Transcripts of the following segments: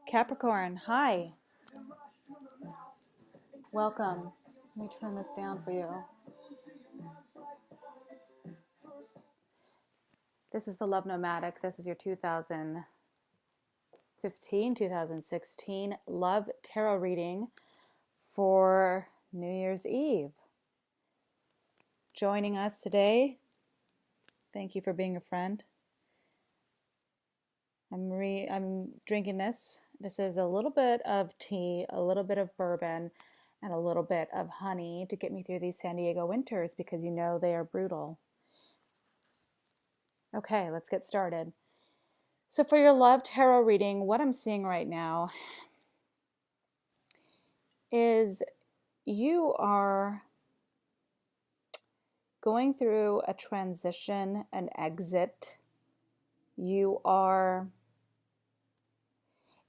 Capricorn, hi. Welcome. Let me turn this down for you. This is the Love Nomadic. This is your 2015, 2016 Love Tarot reading for New Year's Eve. Joining us today, thank you for being a friend. I'm drinking this. This is a little bit of tea, a little bit of bourbon, and a little bit of honey to get me through these San Diego winters because you know they are brutal. Okay, let's get started. So for your love tarot reading, what I'm seeing right now is you are going through a transition, an exit.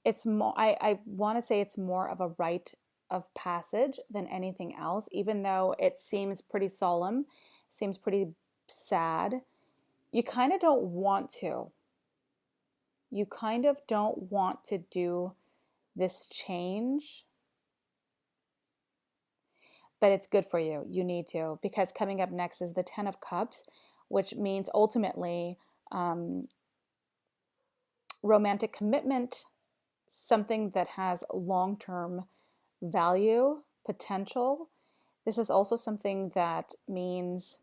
It's more, I want to say it's more of a rite of passage than anything else, even though it seems pretty solemn, seems pretty sad. You kind of don't want to. You kind of don't want to do this change, but it's good for you. You need to, because coming up next is the Ten of Cups, which means ultimately romantic commitment, something that has long-term value, potential. This is also something that means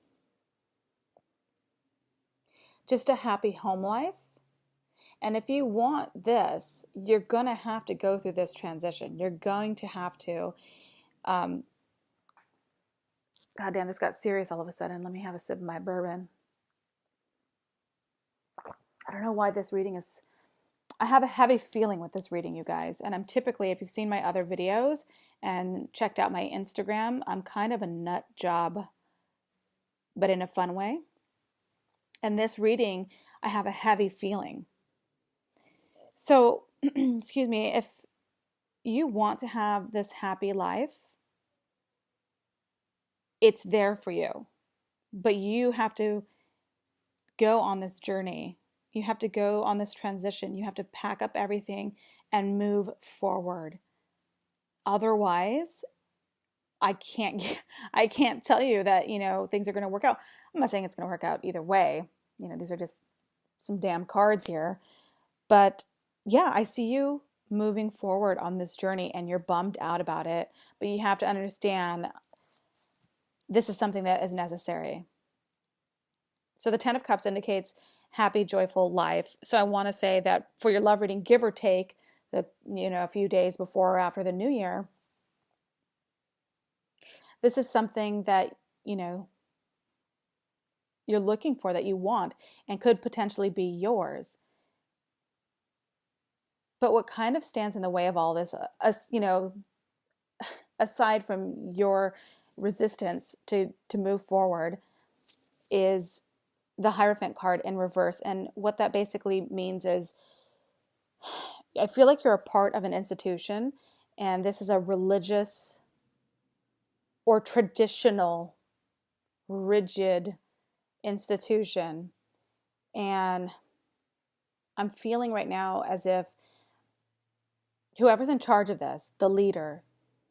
just a happy home life. And if you want this, you're going to have to go through this transition. You're going to have to. God damn, this got serious all of a sudden. Let me have a sip of my bourbon. I don't know why this reading is... I have a heavy feeling with this reading, you guys. And I'm typically, if you've seen my other videos and checked out my Instagram, I'm kind of a nut job, but in a fun way. And this reading, I have a heavy feeling. So, excuse me, if you want to have this happy life, it's there for you. But you have to go on this journey. You have to go on this transition. You have to pack up everything and move forward. Otherwise, I can't tell you that, things are going to work out. I'm not saying it's going to work out either way. These are just some damn cards here. But yeah, I see you moving forward on this journey and you're bummed out about it. But you have to understand this is something that is necessary. So the Ten of Cups indicates happy, joyful life. So I want to say that for your love reading, give or take a few days before or after the new year, this is something that, you're looking for, that you want, and could potentially be yours. But what kind of stands in the way of all this, aside from your resistance to move forward, is the Hierophant card in reverse. And what that basically means is, I feel like you're a part of an institution, and this is a religious or traditional, rigid institution. And I'm feeling right now as if whoever's in charge of this, the leader,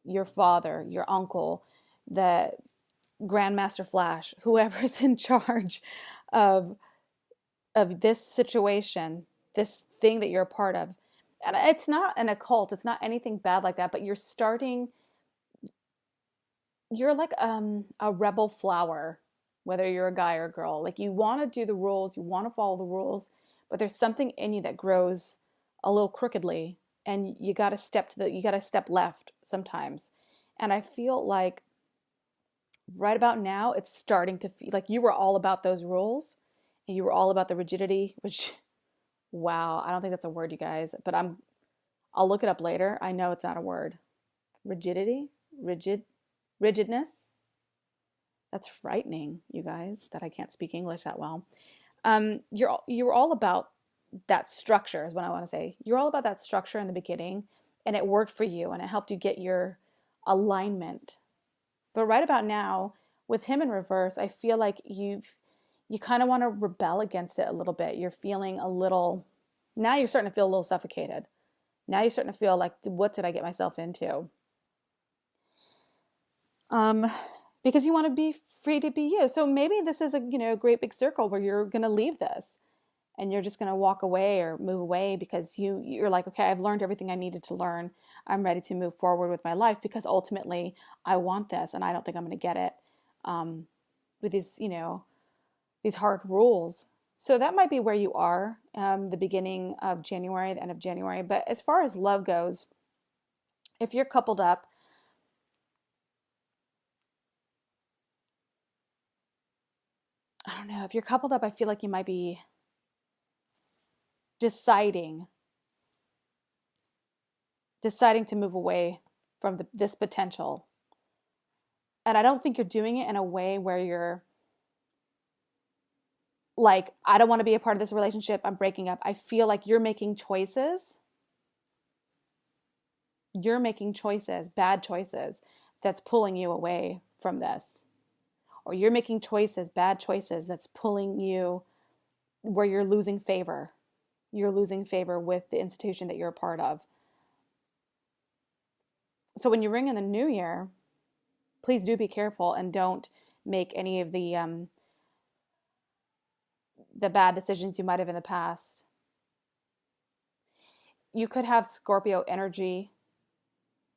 your father, your uncle, the Grandmaster Flash, whoever's in charge of this situation, this thing that you're a part of. And it's not an occult, it's not anything bad like that, but you're like a rebel flower, whether you're a guy or a girl. Like, you want to do the rules, you want to follow the rules, but there's something in you that grows a little crookedly, and you got to step left sometimes. And I feel like right about now, it's starting to feel like you were all about those rules, and you were all about the rigidity, which, wow, I don't think that's a word, you guys, but I'll look it up later. I know it's not a word. Rigidity? Rigidness? That's frightening, you guys, that I can't speak English that well. You're all about that structure is what I want to say. You're all about that structure in the beginning, and it worked for you, and it helped you get your alignment. But right about now, with him in reverse, I feel like you kind of want to rebel against it a little bit. You're feeling now you're starting to feel a little suffocated. Now you're starting to feel like, what did I get myself into? Um, because you want to be free to be you. So maybe this is a, great big circle where you're going to leave this and you're just going to walk away or move away because you're like, okay, I've learned everything I needed to learn. I'm ready to move forward with my life because ultimately I want this and I don't think I'm going to get it with these hard rules. So that might be where you are, the beginning of January, the end of January. But as far as love goes, if you're coupled up, I don't know, if you're coupled up, I feel like you might be deciding to move away from this potential. And I don't think you're doing it in a way where you're like, I don't want to be a part of this relationship, I'm breaking up. I feel like you're making choices. You're making choices, bad choices, that's pulling you away from this. Or you're making choices, bad choices, that's pulling you where you're losing favor. You're losing favor with the institution that you're a part of. So when you ring in the new year, please do be careful and don't make any of the bad decisions you might have in the past. You could have Scorpio energy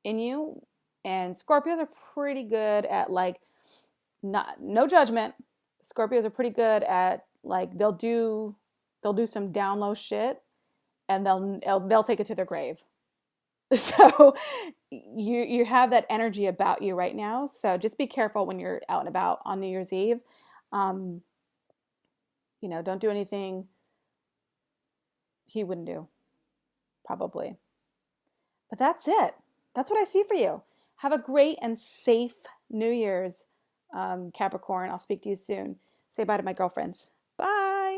in you, and Scorpios are pretty good at like, no judgment. Scorpios are pretty good at like, they'll do some down low shit and they'll take it to their grave. So you have that energy about you right now. So just be careful when you're out and about on New Year's Eve. Don't do anything he wouldn't do, probably. But that's it. That's what I see for you. Have a great and safe New Year's, Capricorn. I'll speak to you soon. Say bye to my girlfriends. Bye.